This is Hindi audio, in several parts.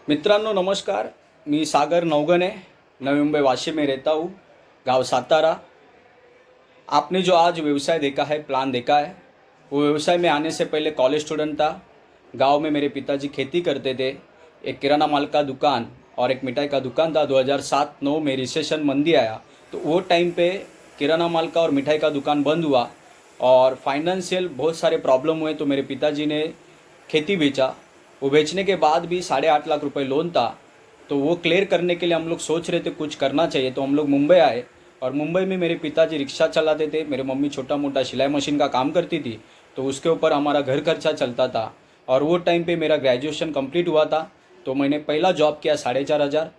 मित्रांनो नमस्कार. मी सागर नवगणे, नवी मुंबई वाशी में रहता हूँ, गांव सातारा. आपने जो आज व्यवसाय देखा है, प्लान देखा है, वो व्यवसाय में आने से पहले कॉलेज स्टूडेंट था. गांव में मेरे पिताजी खेती करते थे. एक किराना माल का दुकान और एक मिठाई का दुकान था. 2007-9 में रिसेशन मंदी आया, तो वो टाइम पे किराना माल का और मिठाई का दुकान बंद हुआ और फाइनेंशियल बहुत सारे प्रॉब्लम हुए. तो मेरे पिताजी ने खेती बेचा. वो बेचने के बाद भी 8.5 लाख रुपए लोन था. तो वो क्लियर करने के लिए हम लोग सोच रहे थे कुछ करना चाहिए. तो हम लोग मुंबई आए और मुंबई में मेरे पिताजी रिक्शा चलाते थे. मेरे मम्मी छोटा मोटा सिलाई मशीन का काम करती थी, तो उसके ऊपर हमारा घर खर्चा चलता था. और वो टाइम पे मेरा ग्रेजुएशन कंप्लीट हुआ था. तो मैंने पहला जॉब किया 4,500.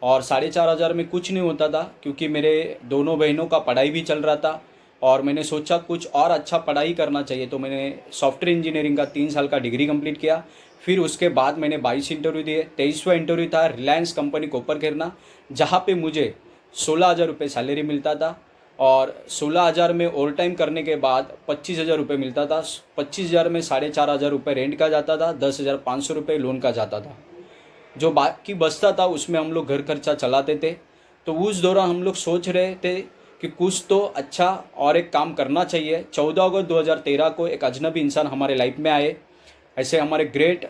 और 4,500 में कुछ नहीं होता था, क्योंकि मेरे दोनों बहनों का पढ़ाई भी चल रहा था. और मैंने सोचा कुछ और अच्छा पढ़ाई करना चाहिए. तो मैंने सॉफ्टवेयर इंजीनियरिंग का 3 साल का डिग्री कंप्लीट किया. फिर उसके बाद मैंने 22 इंटरव्यू दिए. 23वां इंटरव्यू था रिलायंस कंपनी कोपरखेरना, जहाँ पे मुझे 16,000 रुपये सैलरी मिलता था. और 16,000 में ओवर टाइम करने के बाद 25,000 रुपये मिलता था. 25,000 में 4,500 रुपये रेंट का जाता था, 10,500 रुपये लोन का जाता था. जो बाकी बचता था उसमें हम लोग घर खर्चा चलाते थे. तो उस दौरान हम लोग सोच रहे थे कि कुछ तो अच्छा और एक काम करना चाहिए. 14 अगस्त 2013 को एक अजनबी इंसान हमारे लाइफ में आए. ऐसे हमारे ग्रेट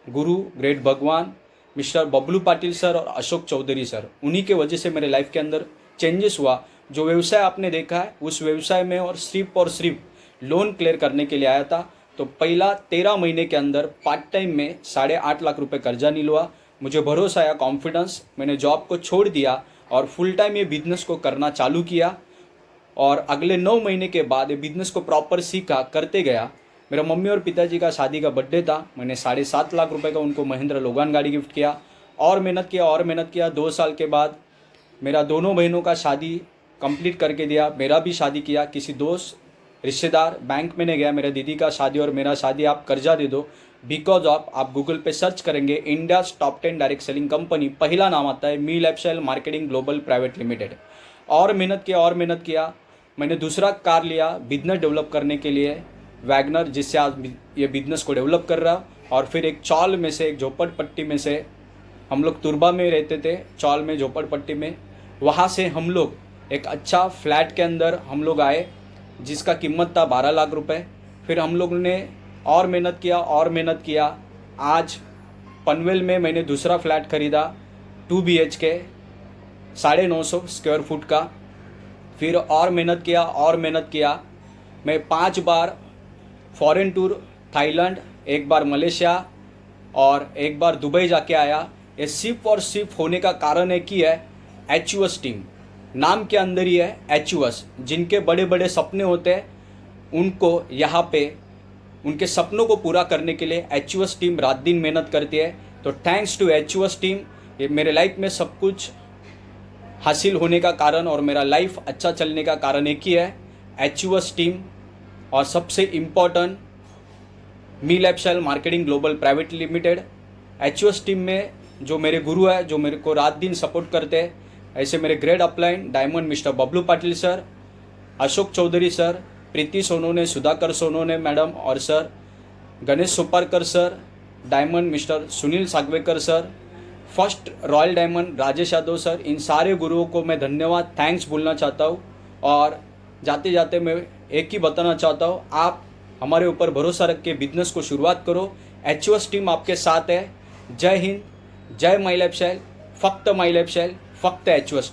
गुरु, ग्रेट भगवान मिस्टर बबलू पाटिल सर और अशोक चौधरी सर, उन्हीं के वजह से मेरे लाइफ के अंदर चेंजेस हुआ. जो व्यवसाय आपने देखा है, उस व्यवसाय में और सिर्फ लोन क्लियर करने के लिए आया था. तो पहला 13 महीने के अंदर पार्ट टाइम में 8.5 लाख रुपये कर्जा नहीं हुआ. मुझे भरोसा आया, कॉन्फिडेंस, मैंने जॉब को छोड़ दिया और फुल टाइम ये बिजनेस को करना चालू किया. और अगले 9 महीने के बाद ये बिजनेस को प्रॉपर सीखा, करते गया. मेरा मम्मी और पिताजी का शादी का बर्थडे था. मैंने 7.5 लाख रुपए का उनको महिंद्रा लोगान गाड़ी गिफ्ट किया. और मेहनत किया. 2 साल के बाद मेरा दोनों बहनों का शादी कंप्लीट करके दिया. मेरा भी शादी किया. किसी दोस्त रिश्तेदार बैंक में नहीं गया. मेरा दीदी का शादी और मेरा शादी आप कर्जा दे दो. बिकॉज ऑफ आप गूगल पे सर्च करेंगे, India top 10 direct selling company, पहला नाम आता है Mi lifestyle marketing global private limited. और मेहनत किया. मैंने दूसरा कार लिया बिजनेस डेवलप करने के लिए, वैगनर, जिससे आज ये बिजनेस को डेवलप कर रहा. और फिर एक चौल में से, एक झोपड़पट्टी में से, हम लोग तुरबा में रहते थे, चौल में झोपड़पट्टी में, वहाँ से हम लोग एक अच्छा फ्लैट के अंदर हम लोग आए, जिसका कीमत था 12 लाख रुपए. फिर हम लोग ने और मेहनत किया. आज पनवेल में मैंने दूसरा फ्लैट खरीदा, 2 BHK, 950 स्क्वायर फुट का. फिर और मेहनत किया. मैं 5 बार फॉरेन टूर, थाईलैंड, एक बार मलेशिया और एक बार दुबई जाके आया. ये सिर्फ और सिर्फ होने का कारण है कि है HUS टीम. नाम के अंदर ही है HUS. जिनके बड़े बड़े सपने होते हैं, उनको यहाँ पे उनके सपनों को पूरा करने के लिए HUS टीम रात दिन मेहनत करती है. तो थैंक्स टू HUS टीम. ये मेरे लाइफ में सब कुछ हासिल होने का कारण और मेरा लाइफ अच्छा चलने का कारण एक ही है, HUS टीम. और सबसे important Mi lifestyle marketing global private limited. HUS team में जो मेरे गुरु है, जो मेरे को रात दिन सपोर्ट करते हैं, ऐसे मेरे great upline diamond mister Bablu Patil sir, Ashok Chaudhary sir, Preeti Sonone, Sudhakar Sonone madam और sir, Ganesh Suparkar sir, diamond mister Sunil Sagvekar sir, first royal diamond Rajesh Yadav sir. इन सारे गुरुओं को मैं धन्यवाद, थैंक्स बोलना चाहता हूँ. और जाते जाते मैं एक ही बताना चाहता हूँ, आप हमारे ऊपर भरोसा रख के बिजनेस को शुरुआत करो. HUS टीम आपके साथ है. जय हिंद, जय माई लाइफस्टाइल, फक्त माई लाइफस्टाइल, फक्त HUS.